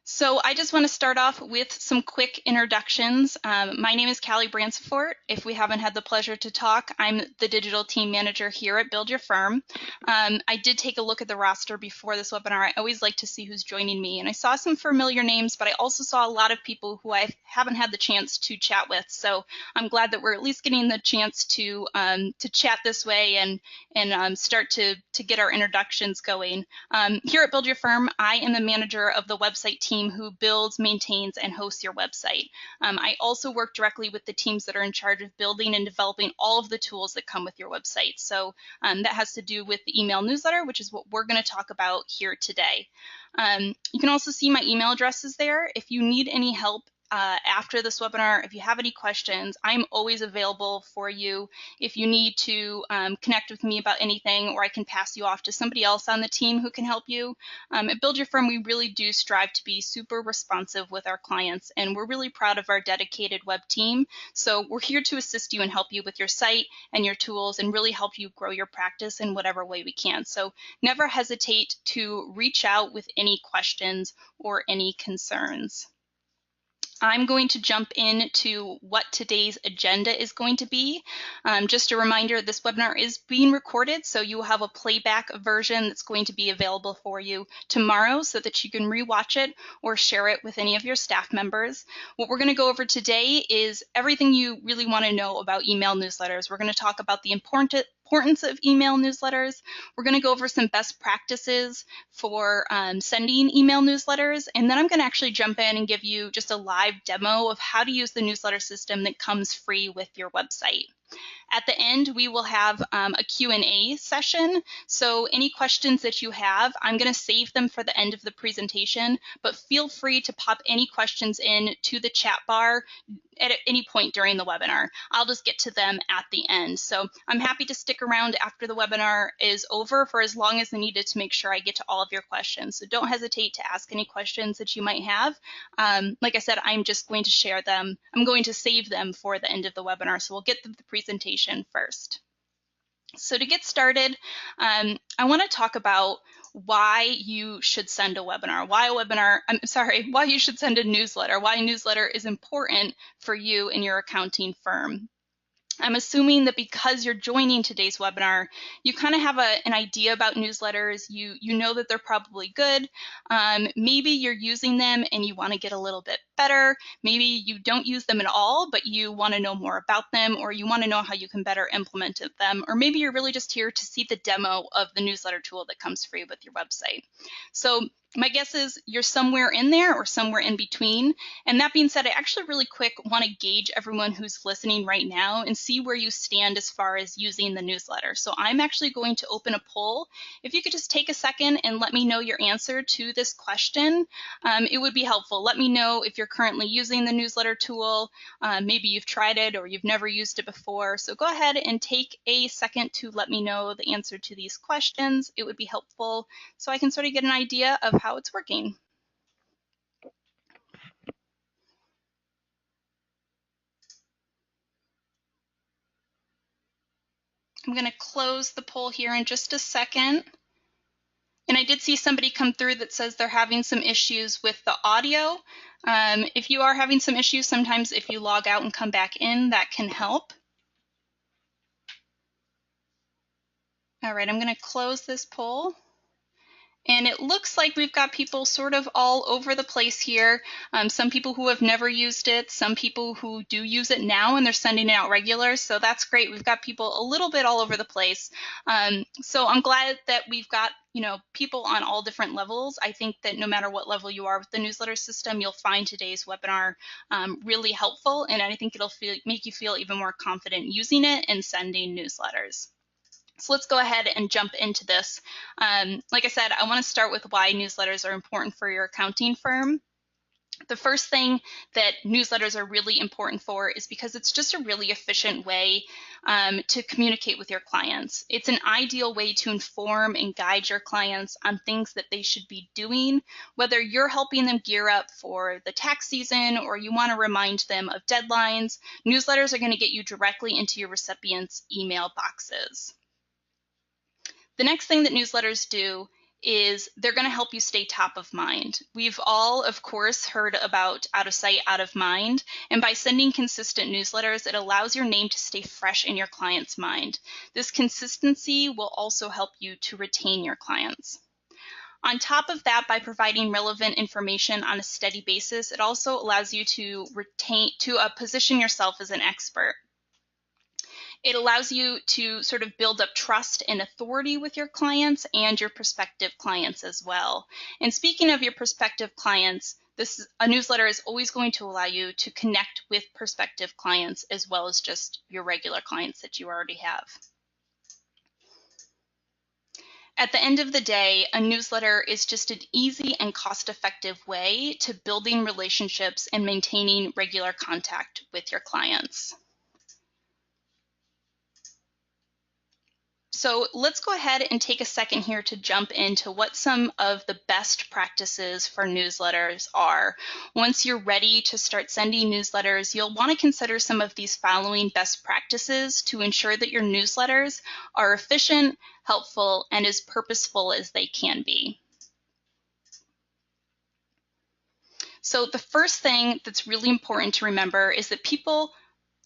So I just want to start off with some quick introductions. My name is Callie Bransford. If we haven't had the pleasure to talk, I'm the digital team manager here at Build Your Firm. I did take a look at the roster before this webinar. I always like to see who's joining me, and I saw some familiar names, but I also saw a lot of people who I haven't had the chance to chat with. So I'm glad that we're at least getting the chance to chat this way and start to get our introductions going. Here at Build Your Firm, I am the manager of the website team who builds, maintains, and hosts your website. I also work directly with the teams that are in charge of building and developing all of the tools that come with your website. So that has to do with the email newsletter, which is what we're going to talk about here today. You can also see my email addresses there. If you need any help after this webinar, if you have any questions, I'm always available for you. If you need to connect with me about anything, or I can pass you off to somebody else on the team who can help you. At Build Your Firm, we really do strive to be super responsive with our clients, and we're really proud of our dedicated web team. So we're here to assist you and help you with your site and your tools and really help you grow your practice in whatever way we can. So never hesitate to reach out with any questions or any concerns. I'm going to jump into what today's agenda is going to be. Just a reminder, this webinar is being recorded, so you will have a playback version that's going to be available for you tomorrow so that you can rewatch it or share it with any of your staff members. What we're going to go over today is everything you really want to know about email newsletters. We're going to talk about the importance of email newsletters. We're going to go over some best practices for sending email newsletters, and then I'm going to actually jump in and give you just a live demo of how to use the newsletter system that comes free with your website. At the end, we will have a Q&A session. So any questions that you have, I'm going to save them for the end of the presentation, but feel free to pop any questions in to the chat bar at any point during the webinar. I'll just get to them at the end. So I'm happy to stick around after the webinar is over for as long as needed to make sure I get to all of your questions. So don't hesitate to ask any questions that you might have. Like I said, I'm just going to share them. I'm going to save them for the end of the webinar. So we'll get to the presentation first. So to get started, I want to talk about why you should send a webinar, why you should send a newsletter, why a newsletter is important for you and your accounting firm. I'm assuming that because you're joining today's webinar, you kind of have an idea about newsletters. You know that they're probably good. Maybe you're using them and you want to get a little bit better. Maybe you don't use them at all, but you want to know more about them, or you want to know how you can better implement them. Or maybe you're really just here to see the demo of the newsletter tool that comes free with your website. So my guess is you're somewhere in there or somewhere in between. And that being said, I actually really quick want to gauge everyone who's listening right now and see where you stand as far as using the newsletter. So I'm actually going to open a poll. If you could just take a second and let me know your answer to this question, it would be helpful. Let me know if you're currently using the newsletter tool. Maybe you've tried it or you've never used it before. So go ahead and take a second to let me know the answer to these questions. It would be helpful so I can sort of get an idea of how it's working. I'm going to close the poll here in just a second. And I did see somebody come through that says they're having some issues with the audio. If you are having some issues, sometimes if you log out and come back in, that can help. All right, I'm going to close this poll. And it looks like we've got people sort of all over the place here. Some people who have never used it, some people who do use it now and they're sending it out regular. So that's great. We've got people a little bit all over the place. So I'm glad that we've got people on all different levels. I think that no matter what level you are with the newsletter system, you'll find today's webinar really helpful. And I think it'll make you feel even more confident using it and sending newsletters. So let's go ahead and jump into this. Like I said, I want to start with why newsletters are important for your accounting firm. The first thing that newsletters are really important for is because it's just a really efficient way to communicate with your clients. It's an ideal way to inform and guide your clients on things that they should be doing, whether you're helping them gear up for the tax season or you want to remind them of deadlines. Newsletters are going to get you directly into your recipients' email boxes. The next thing that newsletters do is they're going to help you stay top of mind. We've all, of course, heard about out of sight, out of mind. And by sending consistent newsletters, it allows your name to stay fresh in your client's mind. This consistency will also help you to retain your clients. On top of that, by providing relevant information on a steady basis, it also allows you to position yourself as an expert. It allows you to sort of build up trust and authority with your clients and your prospective clients as well. And speaking of your prospective clients, a newsletter is always going to allow you to connect with prospective clients as well as just your regular clients that you already have. At the end of the day, a newsletter is just an easy and cost-effective way to building relationships and maintaining regular contact with your clients. So let's go ahead and take a second here to jump into what some of the best practices for newsletters are. Once you're ready to start sending newsletters, you'll want to consider some of these following best practices to ensure that your newsletters are efficient, helpful, and as purposeful as they can be. So the first thing that's really important to remember is that people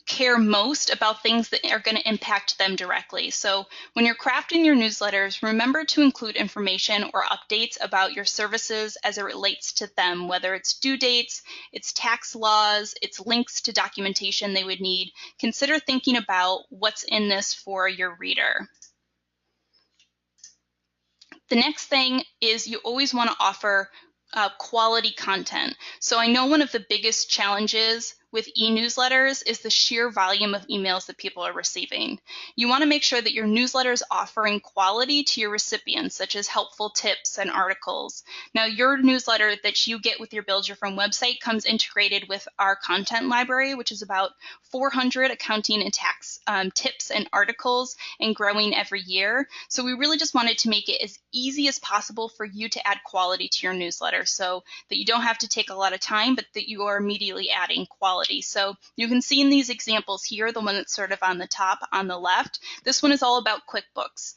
care most about things that are going to impact them directly. So when you're crafting your newsletters, remember to include information or updates about your services as it relates to them, whether it's due dates, it's tax laws, it's links to documentation they would need. Consider thinking about what's in this for your reader. The next thing is you always want to offer quality content. So I know one of the biggest challenges with e-newsletters is the sheer volume of emails that people are receiving. You want to make sure that your newsletter is offering quality to your recipients, such as helpful tips and articles. Now, your newsletter that you get with your Build Your Firm website comes integrated with our content library, which is about 400 accounting and tax tips and articles, and growing every year. So we really just wanted to make it as easy as possible for you to add quality to your newsletter so that you don't have to take a lot of time, but that you are immediately adding quality. So you can see in these examples here, the one that's sort of on the top on the left, this one is all about QuickBooks.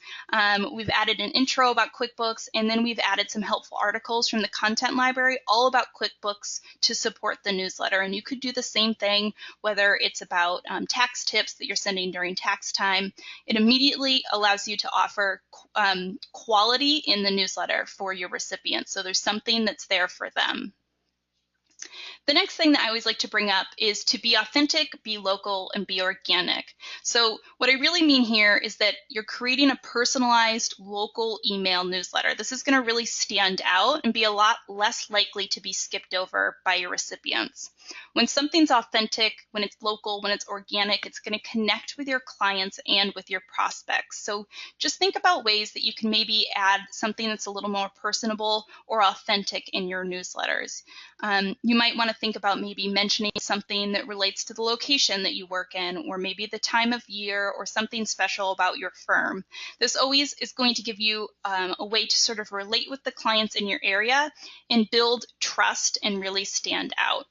We've added an intro about QuickBooks, and then we've added some helpful articles from the content library all about QuickBooks to support the newsletter. And you could do the same thing, whether it's about tax tips that you're sending during tax time. It immediately allows you to offer quality in the newsletter for your recipients. So there's something that's there for them. The next thing that I always like to bring up is to be authentic, be local, and be organic. So what I really mean here is that you're creating a personalized local email newsletter. This is going to really stand out and be a lot less likely to be skipped over by your recipients. When something's authentic, when it's local, when it's organic, it's going to connect with your clients and with your prospects. So just think about ways that you can maybe add something that's a little more personable or authentic in your newsletters. You might want to think about maybe mentioning something that relates to the location that you work in, or maybe the time of year, or something special about your firm. This always is going to give you a way to sort of relate with the clients in your area and build trust and really stand out.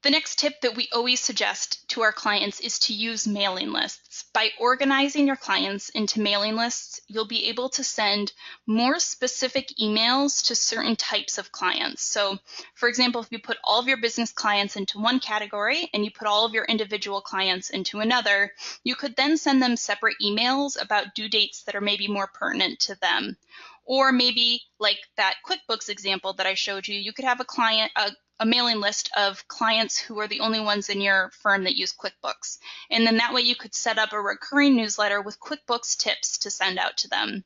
The next tip that we always suggest to our clients is to use mailing lists. By organizing your clients into mailing lists, you'll be able to send more specific emails to certain types of clients. So, for example, if you put all of your business clients into one category and you put all of your individual clients into another, you could then send them separate emails about due dates that are maybe more pertinent to them. Or maybe like that QuickBooks example that I showed you, you could have a mailing list of clients who are the only ones in your firm that use QuickBooks. And then that way you could set up a recurring newsletter with QuickBooks tips to send out to them.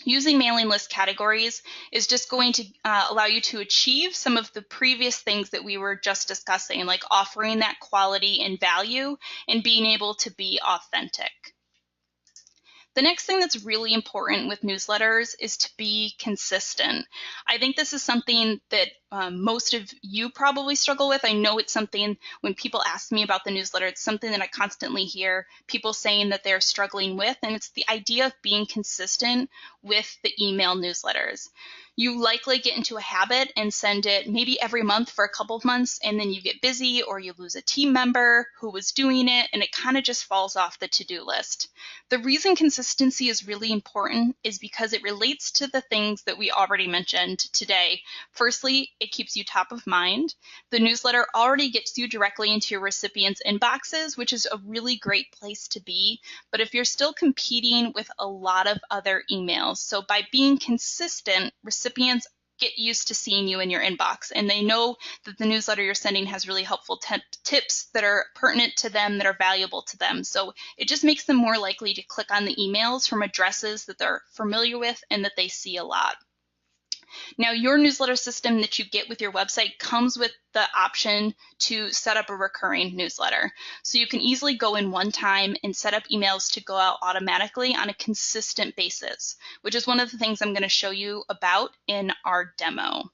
Using mailing list categories is just going to allow you to achieve some of the previous things that we were just discussing, like offering that quality and value and being able to be authentic. The next thing that's really important with newsletters is to be consistent. I think this is something that most of you probably struggle with. I know it's something when people ask me about the newsletter, it's something that I constantly hear people saying that they're struggling with, and it's the idea of being consistent with the email newsletters. You likely get into a habit and send it maybe every month for a couple of months, and then you get busy or you lose a team member who was doing it, and it kind of just falls off the to-do list. The reason consistency is really important is because it relates to the things that we already mentioned today. Firstly, it keeps you top of mind. The newsletter already gets you directly into your recipients' inboxes, which is a really great place to be. But if you're still competing with a lot of other emails, so by being consistent, recipients get used to seeing you in your inbox, and they know that the newsletter you're sending has really helpful tips that are pertinent to them, that are valuable to them. So it just makes them more likely to click on the emails from addresses that they're familiar with and that they see a lot. Now, your newsletter system that you get with your website comes with the option to set up a recurring newsletter. So you can easily go in one time and set up emails to go out automatically on a consistent basis, which is one of the things I'm going to show you about in our demo.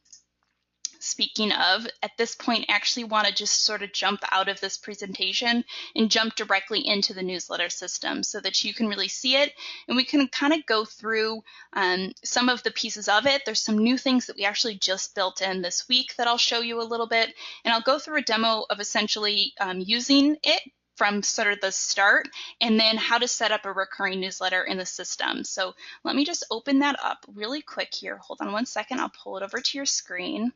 Speaking of, at this point, I actually want to just sort of jump out of this presentation and jump directly into the newsletter system so that you can really see it, and we can kind of go through some of the pieces of it. There's some new things that we actually just built in this week that I'll show you a little bit, and I'll go through a demo of essentially using it from sort of the start, and then how to set up a recurring newsletter in the system. So let me just open that up really quick here. Hold on one second. I'll pull it over to your screen.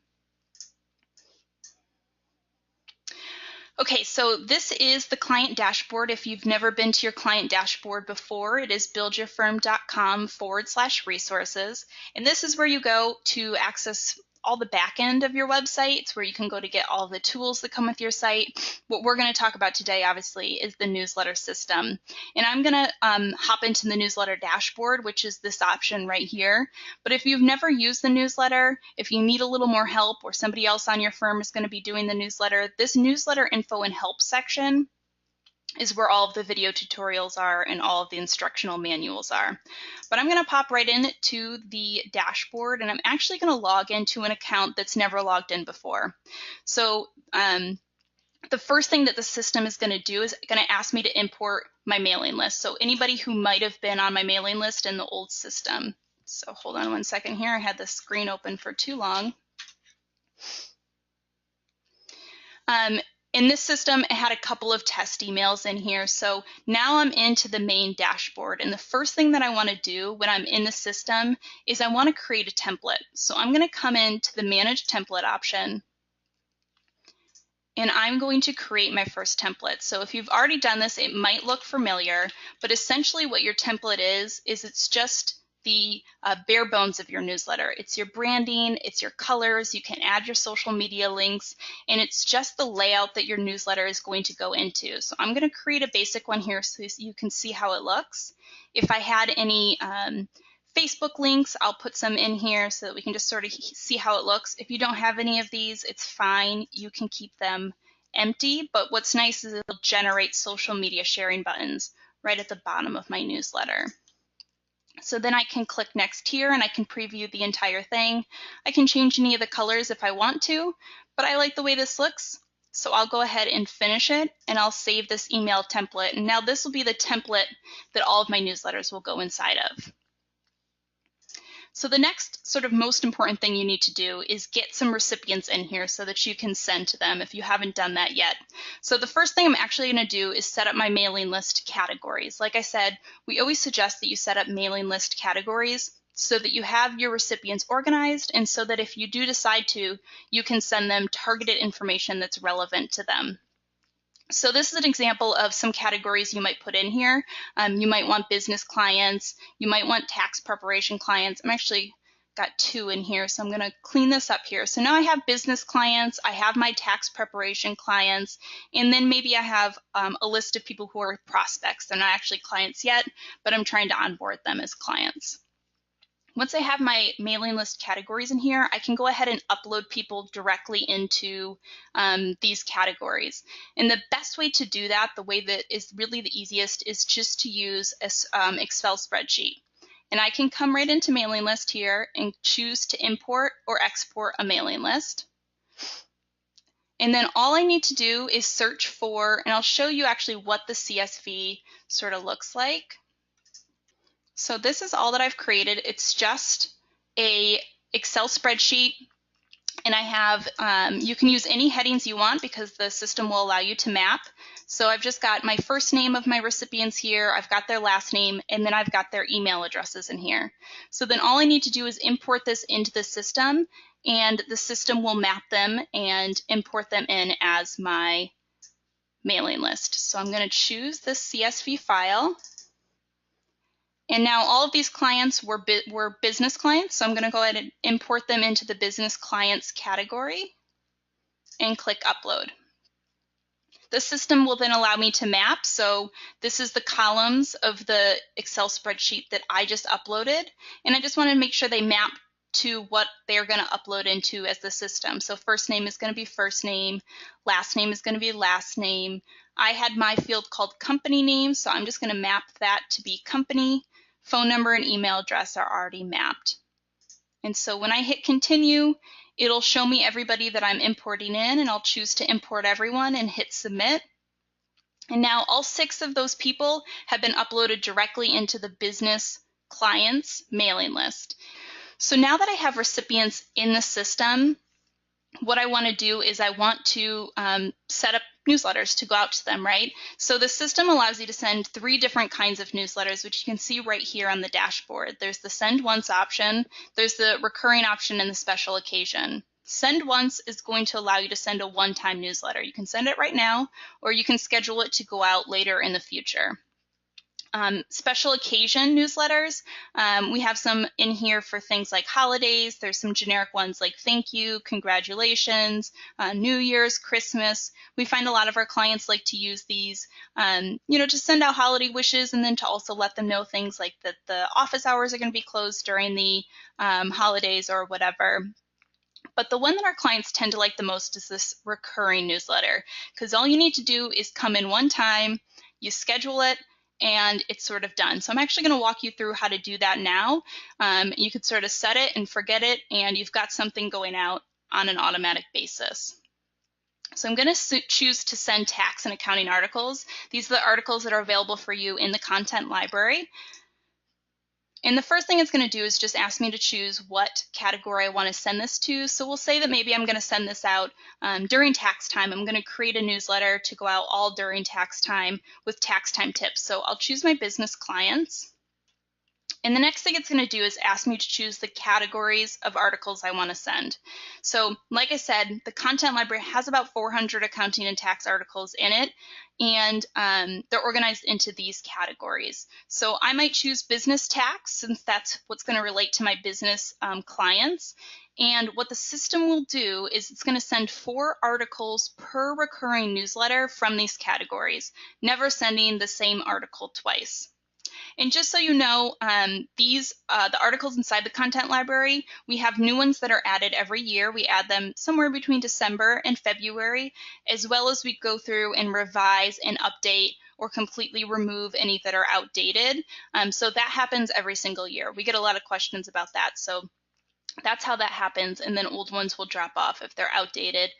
Okay, so this is the client dashboard. If you've never been to your client dashboard before, it is buildyourfirm.com/resources. And this is where you go to access all the back end of your website. It's where you can go to get all the tools that come with your site. What we're going to talk about today, obviously, is the newsletter system. And I'm going to hop into the newsletter dashboard, which is this option right here. But if you've never used the newsletter, if you need a little more help or somebody else on your firm is going to be doing the newsletter, this newsletter info and help section is where all of the video tutorials are and all of the instructional manuals are. But I'm going to pop right into the dashboard, and I'm actually going to log into an account that's never logged in before. So the first thing that the system is going to do is going to ask me to import my mailing list. So anybody who might have been on my mailing list in the old system. So hold on one second here. I had the screen open for too long. In this system, it had a couple of test emails in here. So now I'm into the main dashboard. And the first thing that I want to do when I'm in the system is I want to create a template. So I'm going to come into the Manage Template option, and I'm going to create my first template. So if you've already done this, it might look familiar, but essentially what your template is it's just the bare bones of your newsletter. It's your branding, it's your colors, you can add your social media links, and it's just the layout that your newsletter is going to go into. So I'm going to create a basic one here so you can see how it looks. If I had any Facebook links, I'll put some in here so that we can just sort of see how it looks. If you don't have any of these, it's fine. You can keep them empty, but what's nice is it'll generate social media sharing buttons right at the bottom of my newsletter. So then I can click next here and I can preview the entire thing. I can change any of the colors if I want to, but I like the way this looks. So I'll go ahead and finish it, and I'll save this email template. And now this will be the template that all of my newsletters will go inside of. So the next sort of most important thing you need to do is get some recipients in here so that you can send to them if you haven't done that yet. So the first thing I'm actually going to do is set up my mailing list categories. Like I said, we always suggest that you set up mailing list categories so that you have your recipients organized, and so that if you do decide to, you can send them targeted information that's relevant to them. So this is an example of some categories you might put in here. You might want business clients, you might want tax preparation clients. I'm actually got two in here, so I'm going to clean this up here. So now I have business clients, I have my tax preparation clients, and then maybe I have a list of people who are prospects. They're not actually clients yet, but I'm trying to onboard them as clients. Once I have my mailing list categories in here, I can go ahead and upload people directly into these categories. And the best way to do that, the way that is really the easiest, is just to use an Excel spreadsheet. And I can come right into mailing list here and choose to import or export a mailing list. And then all I need to do is search for, and I'll show you actually what the CSV sort of looks like. So this is all that I've created. It's just a Excel spreadsheet, and I have, you can use any headings you want because the system will allow you to map. So I've just got my first name of my recipients here, I've got their last name, and then I've got their email addresses in here. So then all I need to do is import this into the system, and the system will map them and import them in as my mailing list. So I'm going to choose this CSV file. And now all of these clients were business clients, so I'm going to go ahead and import them into the business clients category and click upload. The system will then allow me to map, so this is the columns of the Excel spreadsheet that I just uploaded, and I just want to make sure they map to what they're going to upload into as the system. So first name is going to be first name, last name is going to be last name. I had my field called company name, so I'm just going to map that to be company. Phone number and email address are already mapped. And so when I hit continue, it'll show me everybody that I'm importing in, and I'll choose to import everyone and hit submit. And now all 6 of those people have been uploaded directly into the business clients mailing list. So now that I have recipients in the system, what I want to do is I want to set up newsletters to go out to them, right? So the system allows you to send 3 different kinds of newsletters, which you can see right here on the dashboard. There's the send once option, there's the recurring option, and the special occasion. Send once is going to allow you to send a one-time newsletter. You can send it right now, or you can schedule it to go out later in the future. Special occasion newsletters, we have some in here for things like holidays. There's some generic ones like thank you, congratulations, New Year's, Christmas. We find a lot of our clients like to use these, to send out holiday wishes, and then to also let them know things like that the office hours are going to be closed during the holidays or whatever. But the one that our clients tend to like the most is this recurring newsletter, because all you need to do is come in one time, you schedule it, and it's sort of done. So I'm actually going to walk you through how to do that now. You could sort of set it and forget it, and you've got something going out on an automatic basis. So I'm going to choose to send tax and accounting articles. These are the articles that are available for you in the content library. And the first thing it's going to do is just ask me to choose what category I want to send this to. So we'll say that maybe I'm going to send this out during tax time. I'm going to create a newsletter to go out all during tax time with tax time tips. So I'll choose my business clients. And the next thing it's going to do is ask me to choose the categories of articles I want to send. So like I said, the content library has about 400 accounting and tax articles in it, and they're organized into these categories. So I might choose business tax, since that's what's going to relate to my business clients. And what the system will do is it's going to send 4 articles per recurring newsletter from these categories, never sending the same article twice. And just so you know, the articles inside the content library, we have new ones that are added every year. We add them somewhere between December and February, as well as we go through and revise and update or completely remove any that are outdated. So that happens every single year. We get a lot of questions about that. So that's how that happens, and then old ones will drop off if they're outdated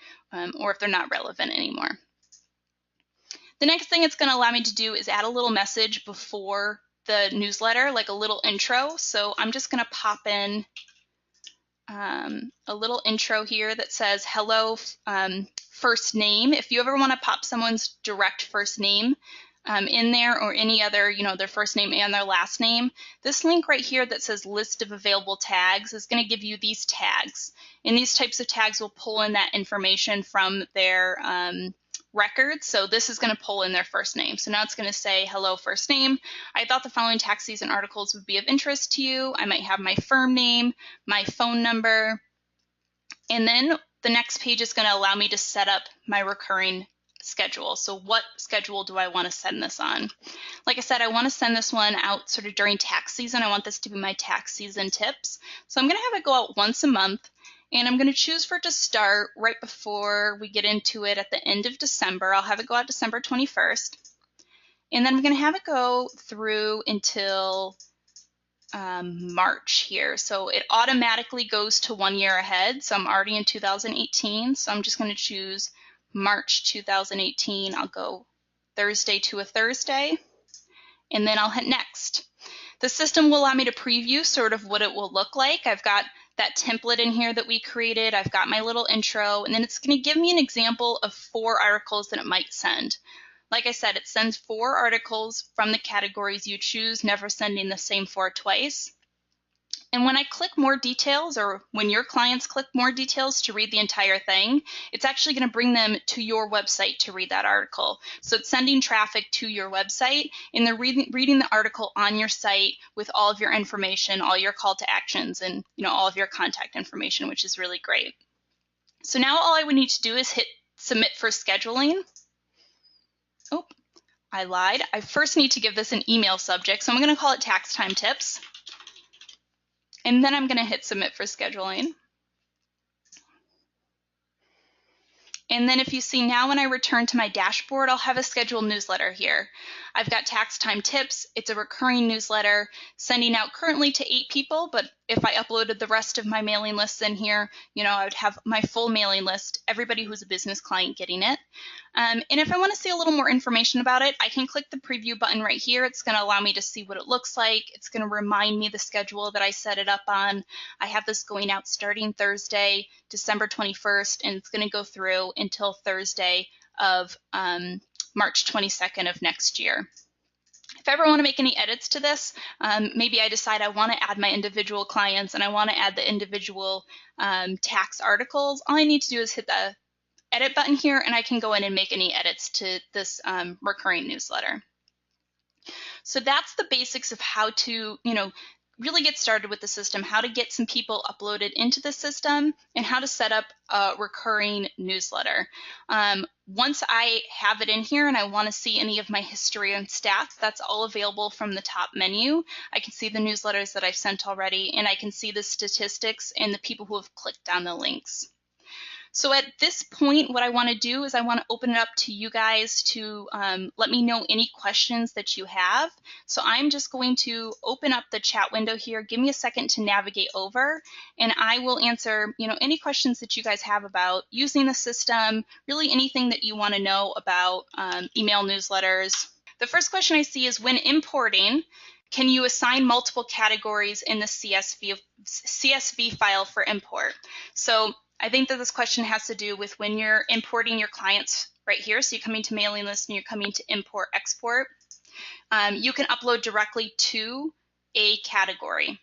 or if they're not relevant anymore. The next thing it's going to allow me to do is add a little message before the newsletter, like a little intro. So I'm just going to pop in a little intro here that says, hello, first name. If you ever want to pop someone's direct first name in there, or any other, their first name and their last name, this link right here that says list of available tags is going to give you these tags. And these types of tags will pull in that information from their records. So this is going to pull in their first name. So now it's going to say, hello, first name. I thought the following tax season articles would be of interest to you. I might have my firm name, my phone number, and then the next page is going to allow me to set up my recurring schedule. So what schedule do I want to send this on? Like I said, I want to send this one out sort of during tax season. I want this to be my tax season tips. So I'm going to have it go out once a month. And I'm going to choose for it to start right before we get into it at the end of December. I'll have it go out December 21st. And then I'm going to have it go through until March here. So it automatically goes to 1 year ahead. So I'm already in 2018. So I'm just going to choose March 2018, I'll go Thursday to a Thursday, and then I'll hit next. The system will allow me to preview sort of what it will look like. I've got that template in here that we created. I've got my little intro, and then it's going to give me an example of 4 articles that it might send. Like I said, it sends 4 articles from the categories you choose, never sending the same 4 twice. And when I click more details, or when your clients click more details to read the entire thing, it's actually going to bring them to your website to read that article. So it's sending traffic to your website, and they're reading the article on your site with all of your information, all your call to actions, and all of your contact information, which is really great. So now all I would need to do is hit submit for scheduling. Oh, I lied. I first need to give this an email subject, so I'm going to call it tax time tips. And then I'm going to hit submit for scheduling. And then if you see now, when I return to my dashboard, I'll have a scheduled newsletter here. I've got tax time tips. It's a recurring newsletter sending out currently to 8 people, but if I uploaded the rest of my mailing lists in here, I would have my full mailing list, everybody who's a business client getting it. And if I want to see a little more information about it, I can click the preview button right here. It's going to allow me to see what it looks like. It's going to remind me the schedule that I set it up on. I have this going out starting Thursday, December 21st, and it's going to go through until Thursday of March 22nd of next year. If I ever want to make any edits to this, maybe I decide I want to add my individual clients and I want to add the individual tax articles, all I need to do is hit the edit button here, and I can go in and make any edits to this recurring newsletter. So that's the basics of how to, really get started with the system, how to get some people uploaded into the system, and how to set up a recurring newsletter. Once I have it in here and I want to see any of my history and stats, that's all available from the top menu. I can see the newsletters that I've sent already, and I can see the statistics and the people who have clicked on the links. So at this point, what I want to do is I want to open it up to you guys to let me know any questions that you have. So I'm just going to open up the chat window here. Give me a second to navigate over, and I will answer any questions that you guys have about using the system, really anything that you want to know about email newsletters. The first question I see is, when importing, can you assign multiple categories in the CSV file for import? So I think that this question has to do with when you're importing your clients right here. So you're coming to mailing list and you're coming to import export. You can upload directly to a category.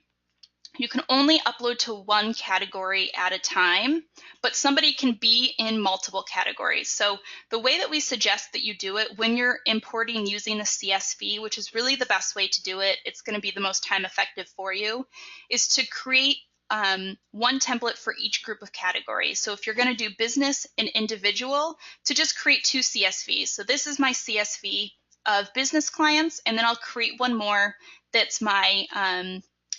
You can only upload to one category at a time, but somebody can be in multiple categories. So the way that we suggest that you do it when you're importing using the CSV, which is really the best way to do it, it's going to be the most time effective for you, is to create one template for each group of categories. So if you're going to do business and individual, to just create 2 CSVs. So this is my CSV of business clients, and then I'll create one more that's my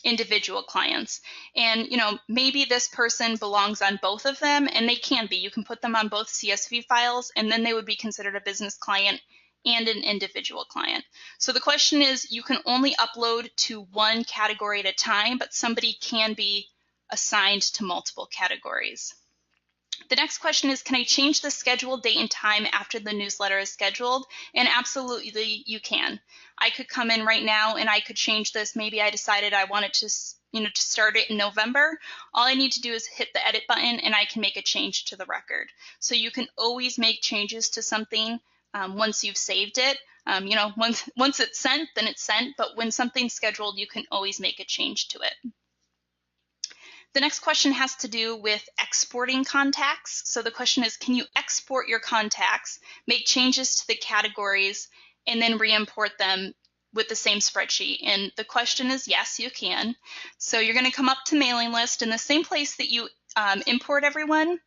individual clients. And maybe this person belongs on both of them, and they can be. You can put them on both CSV files, and then they would be considered a business client and an individual client. So the question is, you can only upload to one category at a time, but somebody can be assigned to multiple categories. The next question is, can I change the schedule date and time after the newsletter is scheduled? And absolutely you can. I could come in right now and I could change this. Maybe I decided I wanted to to start it in November. All I need to do is hit the edit button and I can make a change to the record. So you can always make changes to something once you've saved it. Once it's sent, then it's sent, but when something's scheduled, you can always make a change to it. The next question has to do with exporting contacts. So the question is, can you export your contacts, make changes to the categories, and then re-import them with the same spreadsheet? And the question is, yes, you can. So you're going to come up to mailing list, in the same place that you import everyone,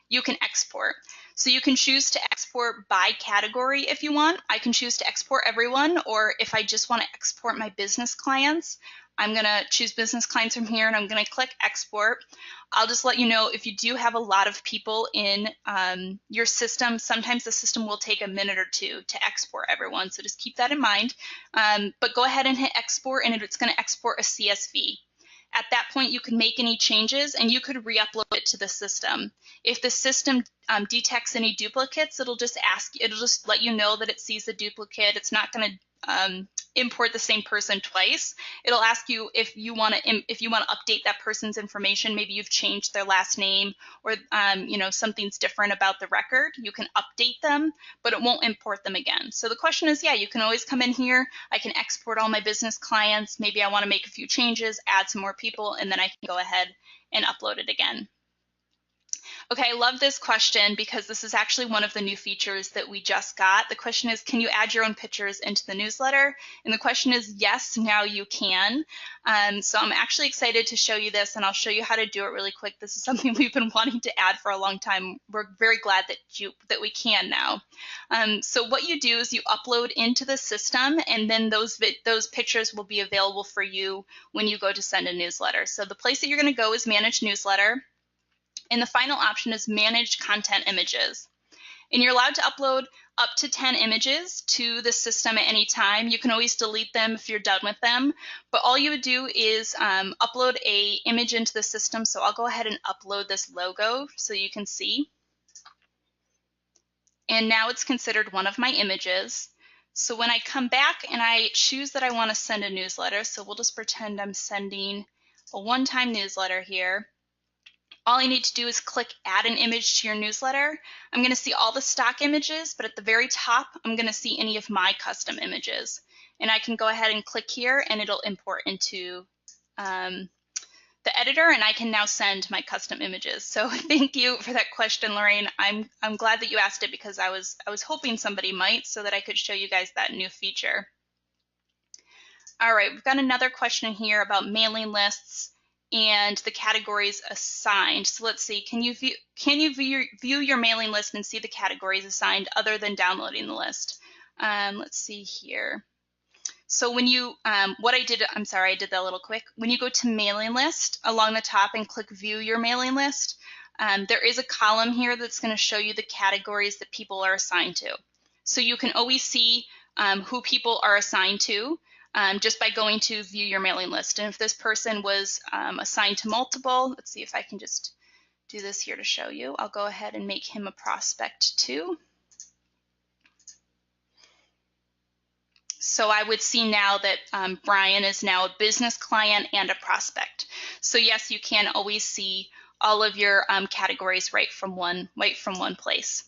you can export. So you can choose to export by category if you want. I can choose to export everyone, or if I just want to export my business clients, I'm going to choose business clients from here and I'm going to click export. I'll just let you know, if you do have a lot of people in your system, sometimes the system will take a minute or two to export everyone. So just keep that in mind. But go ahead and hit export, and it's going to export a CSV. At that point, you can make any changes and you could re-upload it to the system. If the system detects any duplicates, it'll just let you know that it sees the duplicate. It's not going to import the same person twice. It'll ask you if you want to update that person's information. Maybe you've changed their last name, or something's different about the record. You can update them, but it won't import them again. So the question is, yeah, you can always come in here. I can export all my business clients. Maybe I want to make a few changes, add some more people, and then I can go ahead and upload it again. Okay, I love this question because this is actually one of the new features that we just got. The question is, can you add your own pictures into the newsletter? And the question is, yes, now you can. So I'm actually excited to show you this, and I'll show you how to do it really quick. This is something we've been wanting to add for a long time. We're very glad that we can now. So what you do is you upload into the system, and then those pictures will be available for you when you go to send a newsletter. So the place that you're going to go is Manage Newsletter. And the final option is Manage Content Images. And you're allowed to upload up to 10 images to the system at any time. You can always delete them if you're done with them. But all you would do is upload an image into the system. So I'll go ahead and upload this logo so you can see. And now it's considered one of my images. So when I come back and I choose that I want to send a newsletter, so we'll just pretend I'm sending a one-time newsletter here. All I need to do is click Add an Image to your newsletter. I'm going to see all the stock images, but at the very top, I'm going to see any of my custom images. And I can go ahead and click here, and it'll import into the editor, and I can now send my custom images. So thank you for that question, Lorraine. I'm glad that you asked it because I was hoping somebody might, so that I could show you guys that new feature. All right, we've got another question here about mailing lists and the categories assigned. So let's see, can you view your mailing list and see the categories assigned other than downloading the list? Let's see here. So when you, I'm sorry, I did that a little quick. When you go to mailing list along the top and click view your mailing list, there is a column here that's going to show you the categories that people are assigned to. So you can always see who people are assigned to. Just by going to view your mailing list. And if this person was assigned to multiple, let's see if I can just do this here to show you. I'll go ahead and make him a prospect too. So I would see now that Brian is now a business client and a prospect. So yes, you can always see all of your categories right from one place.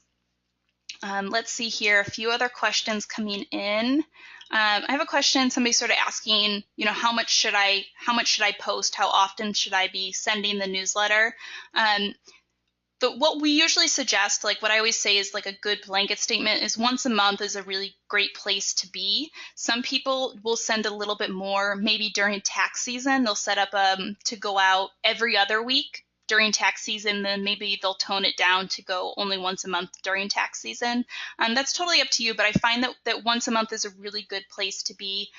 Let's see here, a few other questions coming in. I have a question, somebody sort of asking, how much should I post? How often should I be sending the newsletter? What we usually suggest, like what I always say is like a good blanket statement, is once a month is a really great place to be. Some people will send a little bit more, maybe during tax season. They'll set up to go out every other week during tax season, then maybe they'll tone it down to go only once a month during tax season. That's totally up to you, but I find that once a month is a really good place to be.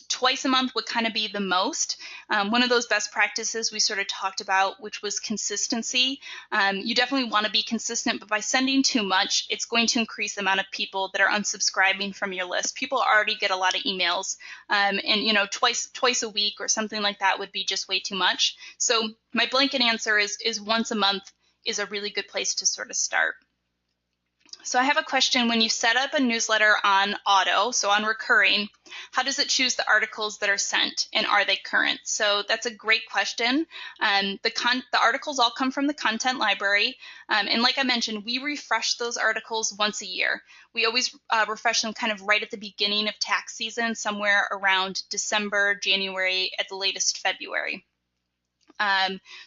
Twice a month would kind of be the most. One of those best practices we sort of talked about, which was consistency. You definitely want to be consistent, but by sending too much, it's going to increase the amount of people that are unsubscribing from your list. People already get a lot of emails, and twice a week or something like that would be just way too much. So my blanket answer is once a month is a really good place to sort of start. So I have a question. When you set up a newsletter on auto, so on recurring, how does it choose the articles that are sent, and are they current? So that's a great question. The articles all come from the content library, and like I mentioned, we refresh those articles once a year. We always refresh them kind of right at the beginning of tax season, somewhere around December, January, at the latest February.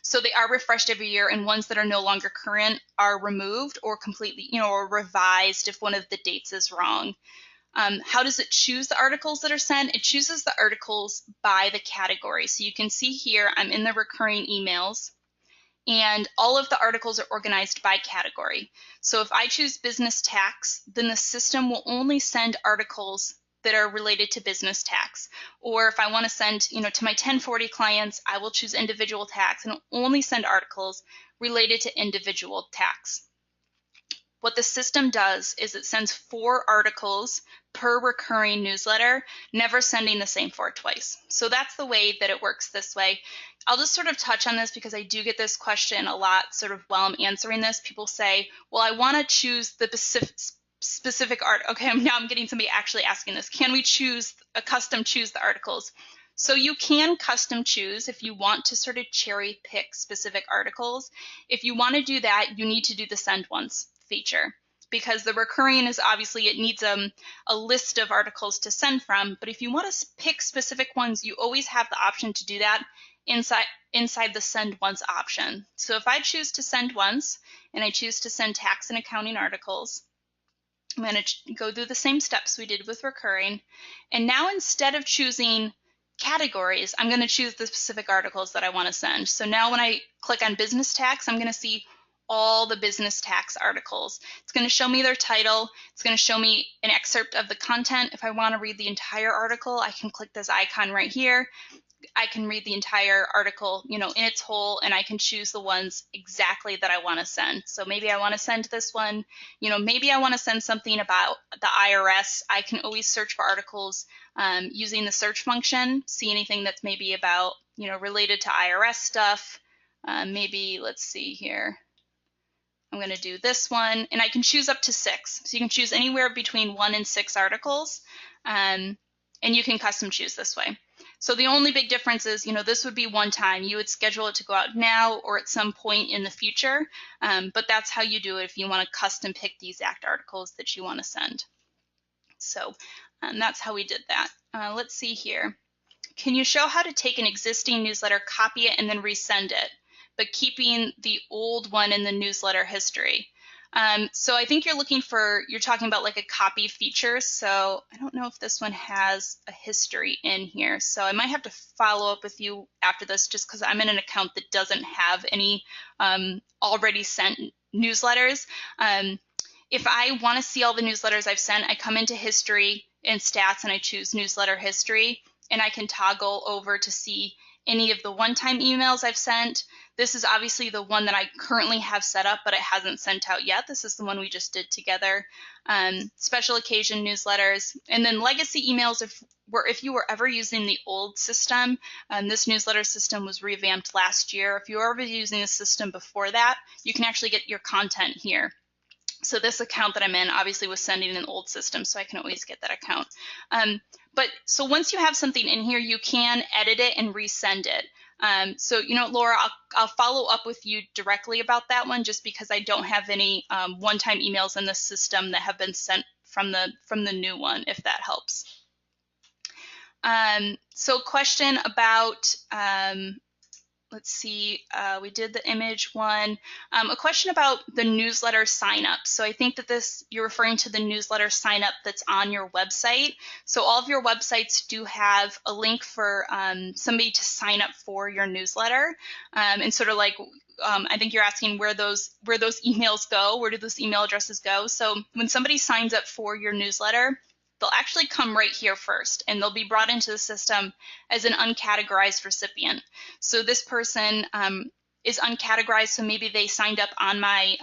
So they are refreshed every year, and ones that are no longer current are removed or completely, or revised if one of the dates is wrong. How does it choose the articles that are sent? It chooses the articles by the category. So you can see here, I'm in the recurring emails, and all of the articles are organized by category. So if I choose business tax, then the system will only send articles that are related to business tax. Or if I want to send, to my 1040 clients, I will choose individual tax and only send articles related to individual tax. what the system does is it sends 4 articles per recurring newsletter, never sending the same 4 twice. So that's the way that it works this way. I'll just sort of touch on this because I do get this question a lot sort of while I'm answering this. People say, well, I want to choose the specific art. Okay, now I'm getting somebody actually asking this. Can we custom choose the articles? So you can custom choose if you want to sort of cherry pick specific articles. If you want to do that, you need to do the send once feature, because the recurring is obviously, it needs a list of articles to send from. But if you want to pick specific ones, you always have the option to do that inside the send once option. So if I choose to send once and I choose to send tax and accounting articles, I'm going to go through the same steps we did with recurring. And now instead of choosing categories, I'm going to choose the specific articles that I want to send. So now when I click on business tax, I'm going to see all the business tax articles. It's going to show me their title. It's going to show me an excerpt of the content. If I want to read the entire article, I can click this icon right here. I can read the entire article, in its whole, and I can choose the ones exactly that I want to send. So maybe I want to send this one, maybe I want to send something about the IRS. I can always search for articles using the search function, see anything that's maybe about, related to IRS stuff. Maybe, let's see here. I'm going to do this one, and I can choose up to 6. So you can choose anywhere between 1 and 6 articles, and you can custom choose this way. So the only big difference is, this would be one time. You would schedule it to go out now or at some point in the future, but that's how you do it if you want to custom pick the exact articles that you want to send. So that's how we did that. Let's see here. Can you show how to take an existing newsletter, copy it, and then resend it, but keeping the old one in the newsletter history? So I think you're talking about like a copy feature. So I don't know if this one has a history in here. So I might have to follow up with you after this, just because I'm in an account that doesn't have any already sent newsletters. If I want to see all the newsletters I've sent, I come into history and stats and I choose newsletter history, and I can toggle over to see any of the one-time emails I've sent. This is obviously the one that I currently have set up, but it hasn't sent out yet. This is the one we just did together. Special occasion newsletters, and then legacy emails. If you were ever using the old system, this newsletter system was revamped last year. If you were ever using the system before that, you can actually get your content here. So this account that I'm in obviously was sending an old system, so I can always get that account. But so once you have something in here, you can edit it and resend it. So, Laura, I'll follow up with you directly about that one, just because I don't have any one-time emails in the system that have been sent from the new one, if that helps. So question about, let's see, we did the image one. A question about the newsletter sign up. So I think that you're referring to the newsletter sign up that's on your website. So all of your websites do have a link for somebody to sign up for your newsletter. And sort of like, I think you're asking where those emails go, where do those email addresses go? So when somebody signs up for your newsletter, they'll actually come right here first, and they'll be brought into the system as an uncategorized recipient. So this person is uncategorized, so maybe they signed up on my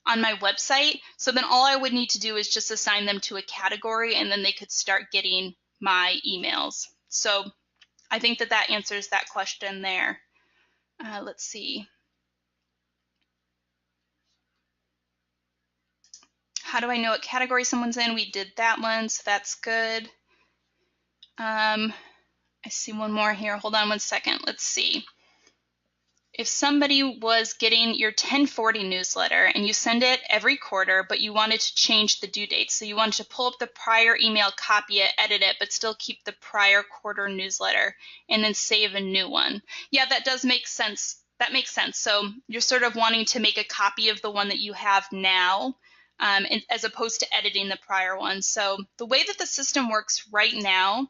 website. So then all I would need to do is just assign them to a category, and then they could start getting my emails. So I think that answers that question there. Let's see. How do I know what category someone's in? We did that one, so that's good. I see one more here. Hold on one second. Let's see. If somebody was getting your 1040 newsletter and you send it every quarter, but you wanted to change the due date, so you wanted to pull up the prior email, copy it, edit it, but still keep the prior quarter newsletter and then save a new one. Yeah, that does make sense. That makes sense. So you're sort of wanting to make a copy of the one that you have now, as opposed to editing the prior one. So the way that the system works right now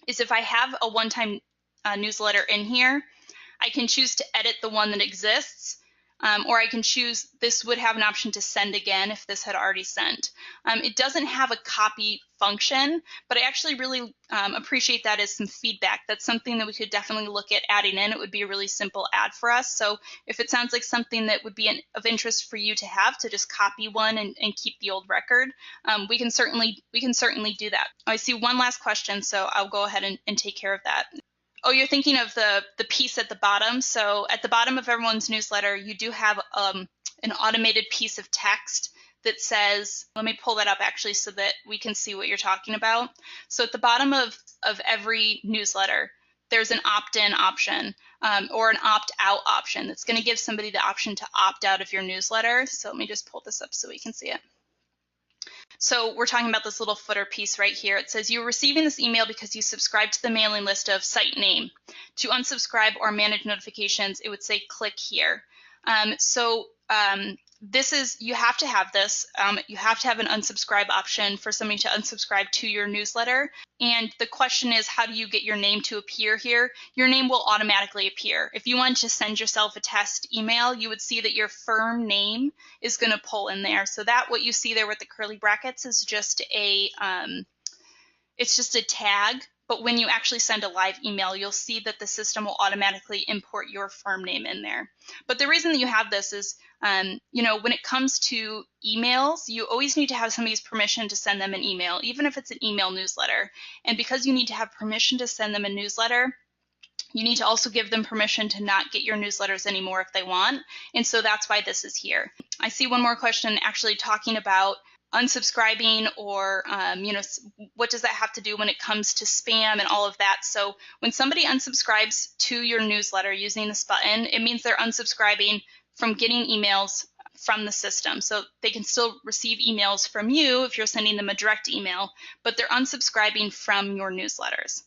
is if I have a one-time newsletter in here, I can choose to edit the one that exists, or I can choose, this would have an option to send again if this had already sent. It doesn't have a copy function, but I actually really appreciate that as some feedback. That's something that we could definitely look at adding in. It would be a really simple add for us. So if it sounds like something that would be of interest for you to have, to just copy one and keep the old record, we can certainly do that. I see one last question, so I'll go ahead and take care of that. Oh, you're thinking of the piece at the bottom. So at the bottom of everyone's newsletter, you do have an automated piece of text that says, let me pull that up actually so that we can see what you're talking about. So at the bottom of every newsletter, there's an opt-in option or an opt-out option that's going to give somebody the option to opt out of your newsletter. So let me just pull this up so we can see it. So we're talking about this little footer piece right here. It says, you're receiving this email because you subscribed to the mailing list of site name. To unsubscribe or manage notifications, it would say click here. This is, you have to have this. You have to have an unsubscribe option for somebody to unsubscribe to your newsletter. And the question is, how do you get your name to appear here? Your name will automatically appear. If you want to send yourself a test email, you would see that your firm name is going to pull in there. So that what you see there with the curly brackets is just it's just a tag. But when you actually send a live email, you'll see that the system will automatically import your firm name in there. But the reason that you have this is, when it comes to emails, you always need to have somebody's permission to send them an email, even if it's an email newsletter. And because you need to have permission to send them a newsletter, you need to also give them permission to not get your newsletters anymore if they want. And so that's why this is here. I see one more question actually talking about unsubscribing or, what does that have to do when it comes to spam and all of that. So when somebody unsubscribes to your newsletter using this button, it means they're unsubscribing from getting emails from the system. So they can still receive emails from you if you're sending them a direct email, but they're unsubscribing from your newsletters.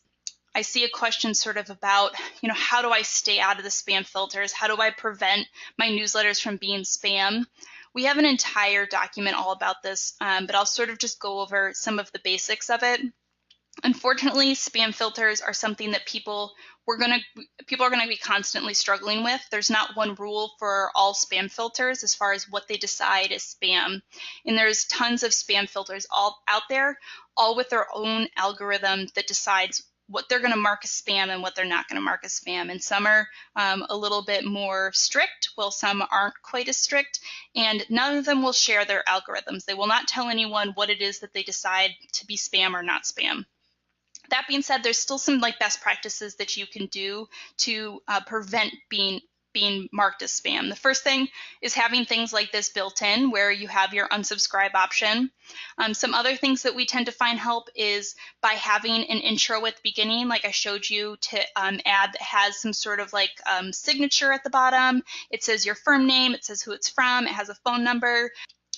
I see a question sort of about, how do I stay out of the spam filters? How do I prevent my newsletters from being spam? We have an entire document all about this, but I'll sort of just go over some of the basics of it. Unfortunately, spam filters are something that people are going to be constantly struggling with. There's not one rule for all spam filters as far as what they decide is spam. And there's tons of spam filters all out there, all with their own algorithm that decides what they're going to mark as spam and what they're not going to mark as spam. And some are a little bit more strict, while some aren't quite as strict. And none of them will share their algorithms. They will not tell anyone what it is that they decide to be spam or not spam. That being said, there's still some best practices that you can do to prevent being marked as spam. The first thing is having things like this built in where you have your unsubscribe option. Some other things that we tend to find help is by having an intro at the beginning, like I showed you, to add that has some sort of signature at the bottom. It says your firm name, it says who it's from, it has a phone number.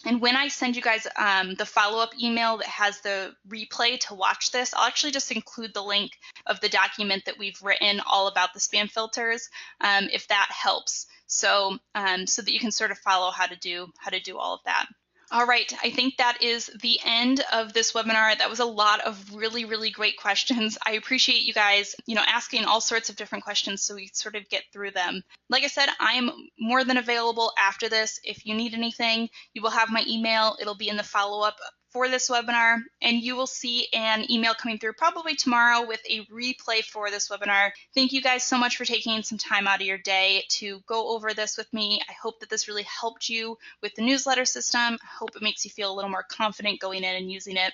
And when I send you guys the follow-up email that has the replay to watch this, I'll actually just include the link of the document that we've written all about the spam filters, if that helps. So that you can sort of follow how to do all of that. All right, I think that is the end of this webinar. That was a lot of really, really great questions. I appreciate you guys, asking all sorts of different questions so we sort of get through them. Like I said, I am more than available after this. If you need anything, you will have my email. It'll be in the follow-up for this webinar, and you will see an email coming through probably tomorrow with a replay for this webinar. Thank you guys so much for taking some time out of your day to go over this with me. I hope that this really helped you with the newsletter system. I hope it makes you feel a little more confident going in and using it.